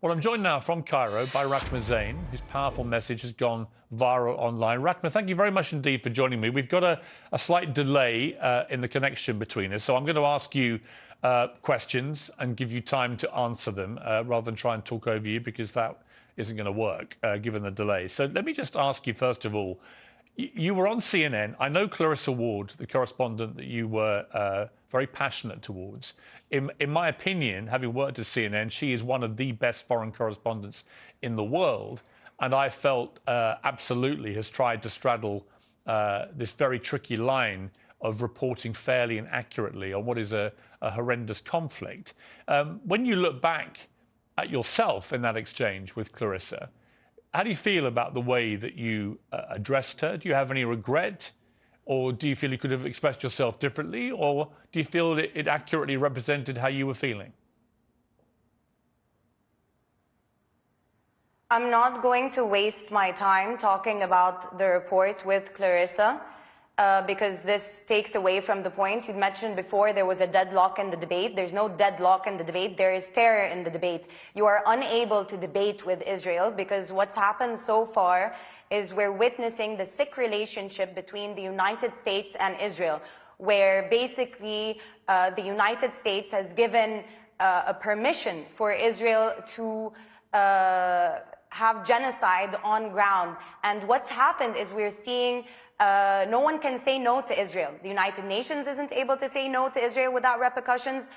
Well, I'm joined now from Cairo by Rahma Zein, whose powerful message has gone viral online. Rahma, thank you very much indeed for joining me. We've got a slight delay in the connection between us, so I'm going to ask you questions and give you time to answer them rather than try and talk over you, because that isn't going to work given the delay. So let me just ask you, first of all, you were on CNN. I know Clarissa Ward, the correspondent that you were very passionate towards. In my opinion, having worked at CNN, she is one of the best foreign correspondents in the world. And I felt absolutely has tried to straddle this very tricky line of reporting fairly and accurately on what is a horrendous conflict. When you look back at yourself in that exchange with Clarissa, how do you feel about the way that you addressed her? Do you have any regret? Or do you feel you could have expressed yourself differently? Or do you feel that it accurately represented how you were feeling? I'm not going to waste my time talking about the report with Clarissa because this takes away from the point. You mentioned before there was a deadlock in the debate. There's no deadlock in the debate. There is terror in the debate. You are unable to debate with Israel because what's happened so far is we're witnessing the sick relationship between the United States and Israel, where basically the United States has given a permission for Israel to have genocide on ground. And what's happened is we're seeing no one can say no to Israel. The United Nations isn't able to say no to Israel without repercussions.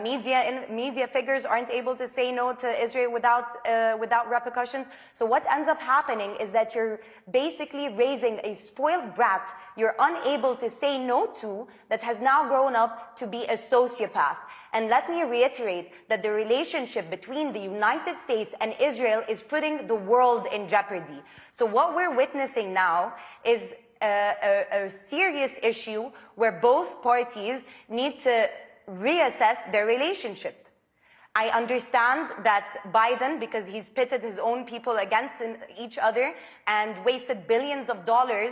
Media figures aren't able to say no to Israel without repercussions. So what ends up happening is that you're basically raising a spoiled brat you're unable to say no to, that has now grown up to be a sociopath. And let me reiterate that the relationship between the United States and Israel is putting the world in jeopardy. So what we're witnessing now is a serious issue where both parties need to reassess their relationship. I understand that Biden, because he's pitted his own people against each other and wasted billions of dollars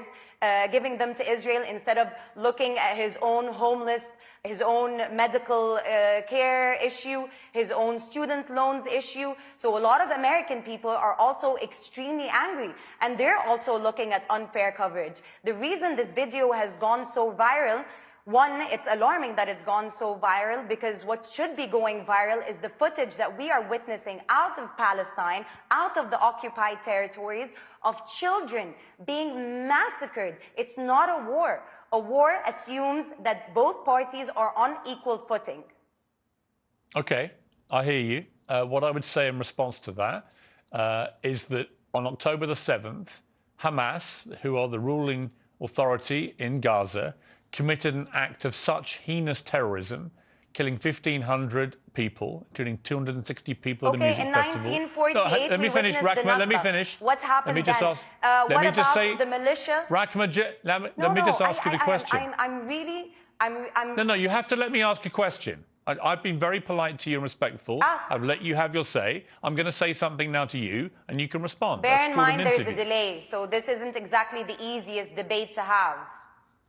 giving them to Israel instead of looking at his own homeless, his own medical care issue, his own student loans issue. So a lot of American people are also extremely angry, and they're also looking at unfair coverage. The reason this video has gone so viral, one, it's alarming that it's gone so viral, because what should be going viral is the footage that we are witnessing out of Palestine, out of the occupied territories, of children being massacred. It's not a war. A war assumes that both parties are on equal footing. Okay, I hear you. What I would say in response to that is that on October the 7th, Hamas, who are the ruling authority in Gaza, committed an act of such heinous terrorism, killing 1,500 people, including 260 people at a music festival. In 1948, let me finish, Rahma. Let me finish. What happened let me just then? ask, what about the militia? Rahma, let me just ask you the question. No, you have to let me ask a question. I've been very polite to you and respectful. I've let you have your say. I'm going to say something now to you, and you can respond. Bear in mind there's a delay, so this isn't exactly the easiest debate to have.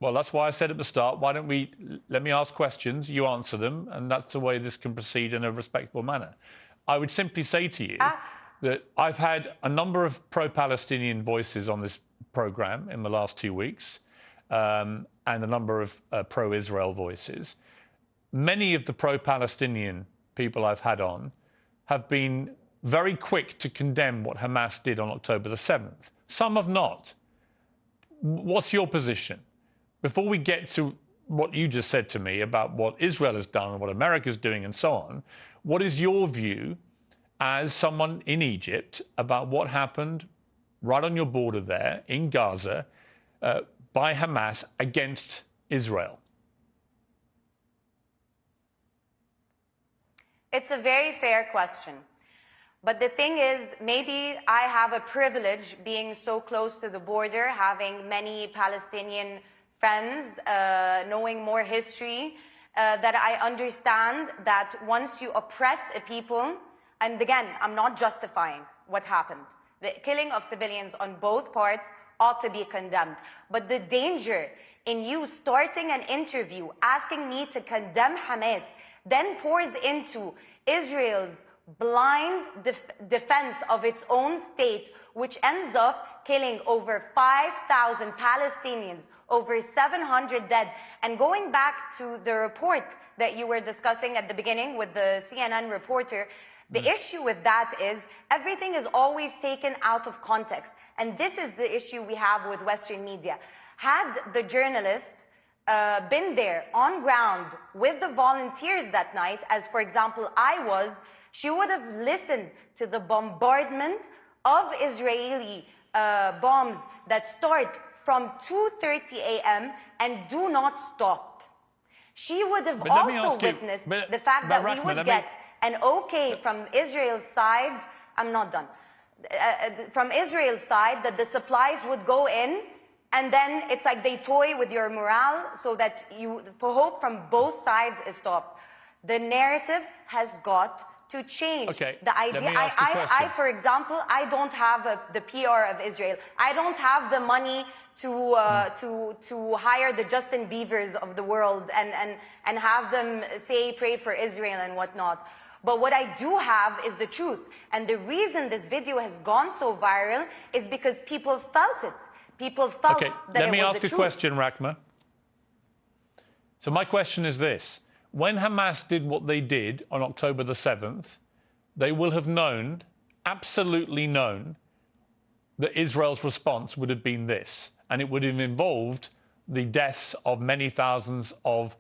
Well, that's why I said at the start, why don't we let me ask questions, you answer them, and that's the way this can proceed in a respectful manner. I would simply say to you that I've had a number of pro-Palestinian voices on this program in the last 2 weeks, and a number of pro-Israel voices. Many of the pro-Palestinian people I've had on have been very quick to condemn what Hamas did on October the 7th. Some have not. What's your position? Before we get to what you just said to me about what Israel has done and what America's doing and so on, what is your view as someone in Egypt about what happened right on your border there in Gaza by Hamas against Israel? It's a very fair question. But the thing is, maybe I have a privilege being so close to the border, having many Palestinian friends, knowing more history, that I understand that once you oppress a people, and again, I'm not justifying what happened. The killing of civilians on both parts ought to be condemned. But the danger in you starting an interview asking me to condemn Hamas, then pours into Israel's blind defense of its own state, which ends up killing over 5,000 Palestinians, over 700 dead. And going back to the report that you were discussing at the beginning with the CNN reporter, the issue with that is everything is always taken out of context. And this is the issue we have with Western media. Had the journalist been there on ground with the volunteers that night, as for example I was, she would have listened to the bombardment of Israeli bombs that start from 2:30 a.m. and do not stop. She would have also witnessed the fact that we would get an okay from Israel's side. I'm not done. From Israel's side, that the supplies would go in, and then it's like they toy with your morale so that for hope from both sides is stopped. The narrative has got to change. Okay, the idea. I, for example, I don't have the PR of Israel. I don't have the money to hire the Justin Biebers of the world and have them say pray for Israel and whatnot. But what I do have is the truth. And the reason this video has gone so viral is because people felt it. People felt that it was the truth. Let me ask a question, Rahma. So my question is this. When Hamas did what they did on October the 7th, they will have known, absolutely known, that Israel's response would have been this. And it would have involved the deaths of many thousands of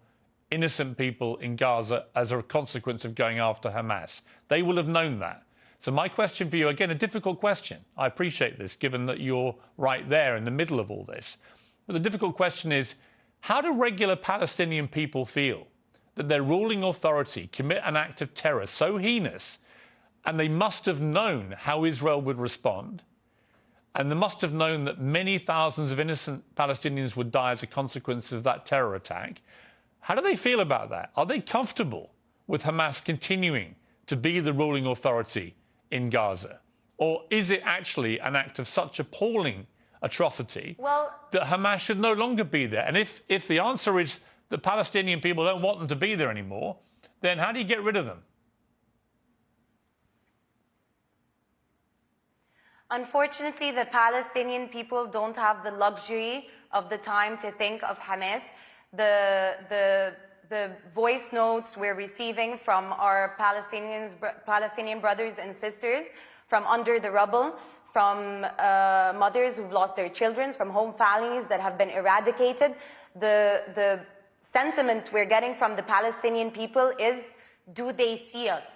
innocent people in Gaza as a consequence of going after Hamas. They will have known that. So my question for you, again, a difficult question. I appreciate this, given that you're right there in the middle of all this. But the difficult question is, how do regular Palestinian people feel that their ruling authority commit an act of terror so heinous, and they must have known how Israel would respond, and they must have known that many thousands of innocent Palestinians would die as a consequence of that terror attack? How do they feel about that? Are they comfortable with Hamas continuing to be the ruling authority in Gaza? Or is it actually an act of such appalling atrocity that Hamas should no longer be there? And if the answer is the Palestinian people don't want them to be there anymore, then how do you get rid of them? Unfortunately, the Palestinian people don't have the luxury of the time to think of Hamas. The voice notes we're receiving from our Palestinian brothers and sisters from under the rubble, from mothers who've lost their children, from home families that have been eradicated. The sentiment we're getting from the Palestinian people is, do they see us?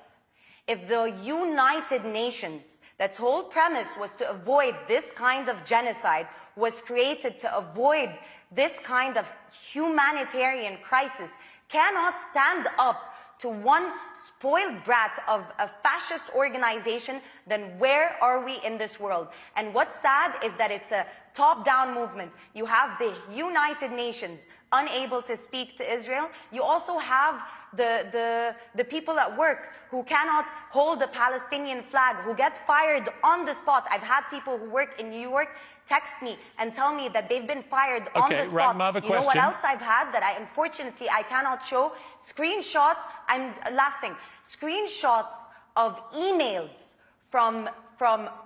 If the United Nations, that's whole premise was to avoid this kind of genocide, was created to avoid this kind of humanitarian crisis, cannot stand up to one spoiled brat of a fascist organization, then where are we in this world? And what's sad is that it's a top-down movement. You have the United Nations unable to speak to Israel. You also have the people at work who cannot hold the Palestinian flag, who get fired on the spot. I've had people who work in New York text me and tell me that they've been fired on the spot. Rahma, I have a you know question. what else I've had that unfortunately I cannot show? Screenshots, and last thing, screenshots of emails from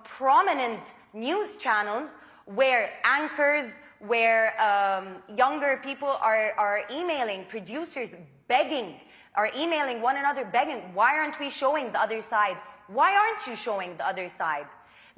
prominent news channels where anchors, where younger people are emailing producers, begging, are emailing one another, begging, why aren't we showing the other side? Why aren't you showing the other side?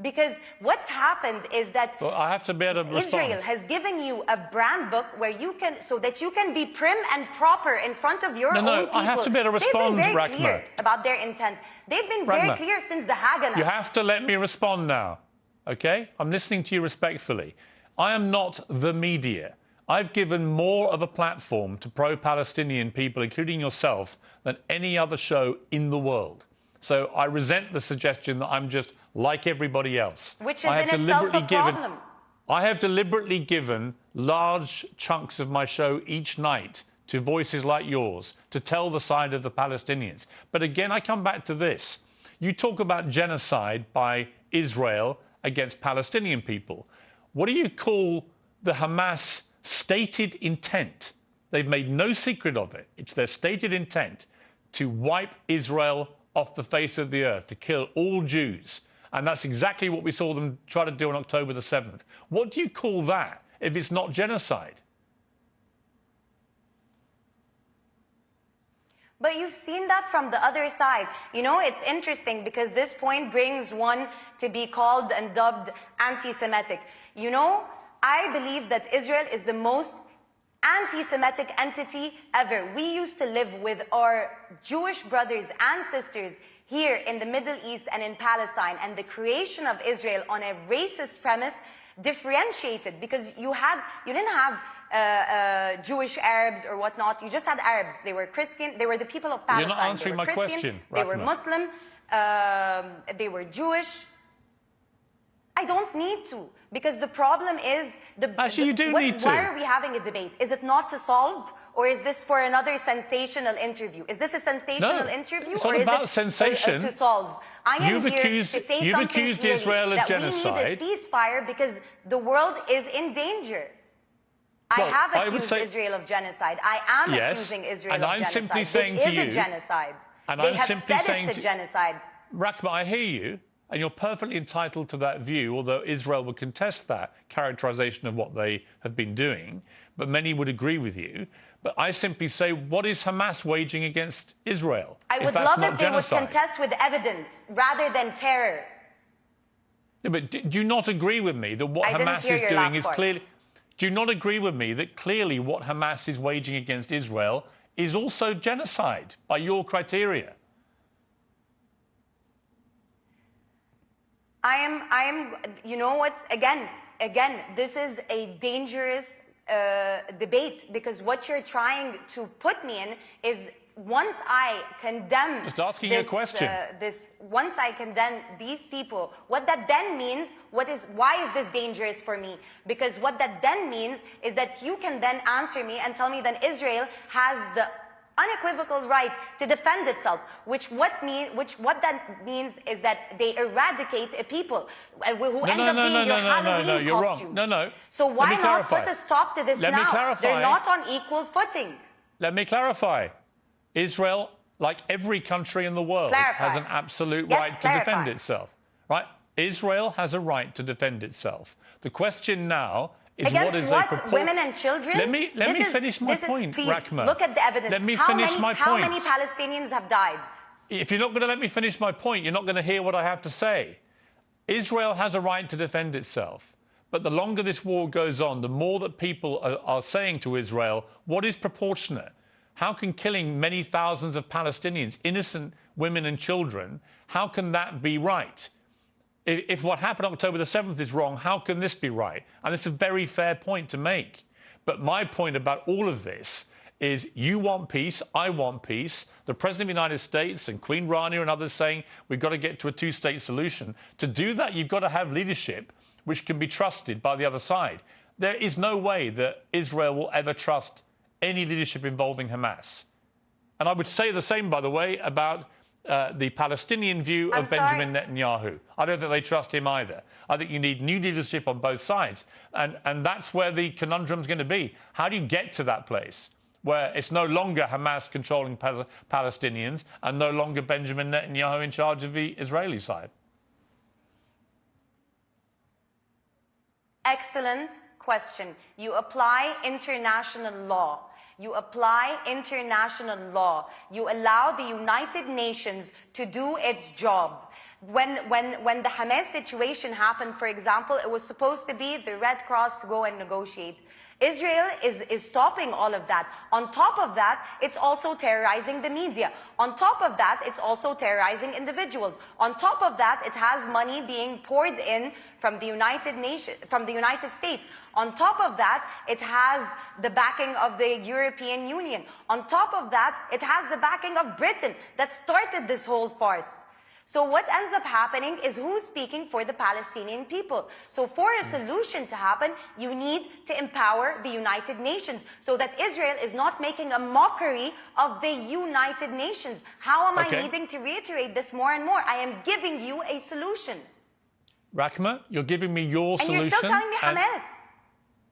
Because what's happened is that I have to be able to respond. Israel has given you a brand book where you can, so that you can be prim and proper in front of your own people. I have to be able to respond, They've been very Rahma. clear about their intent. They've been very clear since the Haganah. You have to let me respond now, okay? I'm listening to you respectfully. I am not the media. I've given more of a platform to pro-Palestinian people, including yourself, than any other show in the world. So I resent the suggestion that I'm just like everybody else. Which is in itself a problem. I have deliberately given large chunks of my show each night to voices like yours to tell the side of the Palestinians. But again, I come back to this. You talk about genocide by Israel against Palestinian people. What do you call the Hamas stated intent? They've made no secret of it. It's their stated intent to wipe Israel off the face of the earth, to kill all Jews. And that's exactly what we saw them try to do on October the 7th. What do you call that if it's not genocide? But you've seen that from the other side. You know, it's interesting because this point brings one to be called and dubbed anti-Semitic. You know, I believe that Israel is the most anti-Semitic entity ever. We used to live with our Jewish brothers and sisters here in the Middle East and in Palestine, and the creation of Israel on a racist premise differentiated, because you didn't have Jewish Arabs or whatnot. You just had Arabs. They were Christian. They were the people of Palestine. You're not answering my question, They were Muslim. They were Jewish. I don't need to, because the problem is actually you do need to. Why are we having a debate? Is it not to solve, or is this for another sensational interview? Is this a sensational interview, it's or not is about it sensation. To solve? I am You've here accused, to say you've something accused clearly, Israel of that genocide. we need a ceasefire because the world is in danger. I have accused Israel of genocide. I am accusing Israel of genocide. And I'm simply saying to you, this is a genocide. And they I'm have simply said saying it's a genocide. Rahma, I hear you, and you're perfectly entitled to that view, although Israel would contest that characterization of what they have been doing, but many would agree with you. But I simply say, what is Hamas waging against Israel? I would love if they would contest with evidence rather than terror. Yeah, but do you not agree with me that what Hamas is doing is clearly... Do you not agree with me that clearly what Hamas is waging against Israel is also genocide by your criteria? I am, you know what's, again, this is a dangerous debate, because what you're trying to put me in is, once I condemn... Just asking you a question. Once I condemn these people, what that then means, why is this dangerous for me? Because what that then means is that you can then answer me and tell me that Israel has the unequivocal right to defend itself, what that means is that they eradicate a people who end up being your Halloween you're costumes. wrong. No. So why not put a stop to this now? Let me clarify. They're not on equal footing. Let me clarify. Israel, like every country in the world, has an absolute right to defend itself. Right? Israel has a right to defend itself. The question now is against women and children? Let me finish my point, please, Rahma. look at the evidence. Let me finish my point. How many Palestinians have died? If you're not going to let me finish my point, you're not going to hear what I have to say. Israel has a right to defend itself. But the longer this war goes on, the more that people are saying to Israel, what is proportionate? How can killing many thousands of Palestinians, innocent women and children, how can that be right? If what happened on October the 7th is wrong, how can this be right? And it's a very fair point to make. But my point about all of this is, you want peace, I want peace. The President of the United States and Queen Rania and others saying we've got to get to a two-state solution. To do that, you've got to have leadership which can be trusted by the other side. There is no way that Israel will ever trust any leadership involving Hamas. And I would say the same, by the way, about the Palestinian view of Benjamin Netanyahu. I don't think they trust him either. I think you need new leadership on both sides. And that's where the conundrum is going to be. How do you get to that place where it's no longer Hamas controlling Palestinians and no longer Benjamin Netanyahu in charge of the Israeli side? Excellent question. You apply international law. You apply international law. You allow the United Nations to do its job. When the Hamas situation happened, for example, it was supposed to be the Red Cross to go and negotiate. Israel is stopping all of that. On top of that, it's also terrorizing the media. On top of that, it's also terrorizing individuals. On top of that, it has money being poured in from the United States. On top of that, it has the backing of the European Union. On top of that, it has the backing of Britain that started this whole farce. So what ends up happening is, who's speaking for the Palestinian people? So for a solution to happen, you need to empower the United Nations so that Israel is not making a mockery of the United Nations. How am I needing to reiterate this more and more? I am giving you a solution. Rahma, you're giving me your solution. And you're still telling me Hamas.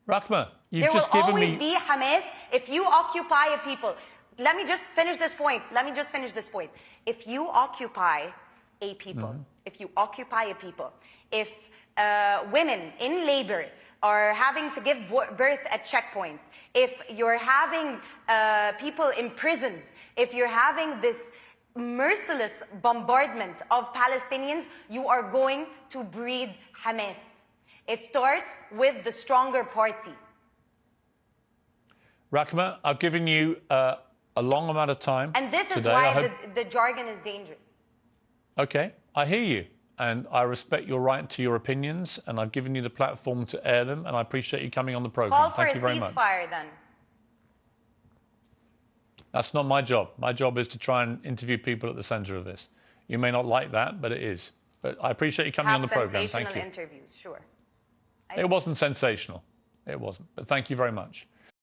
Rahma, you've just given me... There will always be Hamas if you occupy a people. let me just finish this point. If you occupy a people, if women in labor are having to give birth at checkpoints, if you're having people imprisoned, if you're having this merciless bombardment of Palestinians, you are going to breed Hamas. It starts with the stronger party. Rahma, I've given you a long amount of time. And this is today. why the jargon is dangerous. Okay, I hear you. And I respect your right to your opinions. And I've given you the platform to air them. And I appreciate you coming on the program. Thank you very much. Call for a ceasefire then. That's not my job. My job is to try and interview people at the center of this. You may not like that, but it is. But I appreciate you coming on the program. Thank you. Interviews, sure. It wasn't sensational. It wasn't. But thank you very much.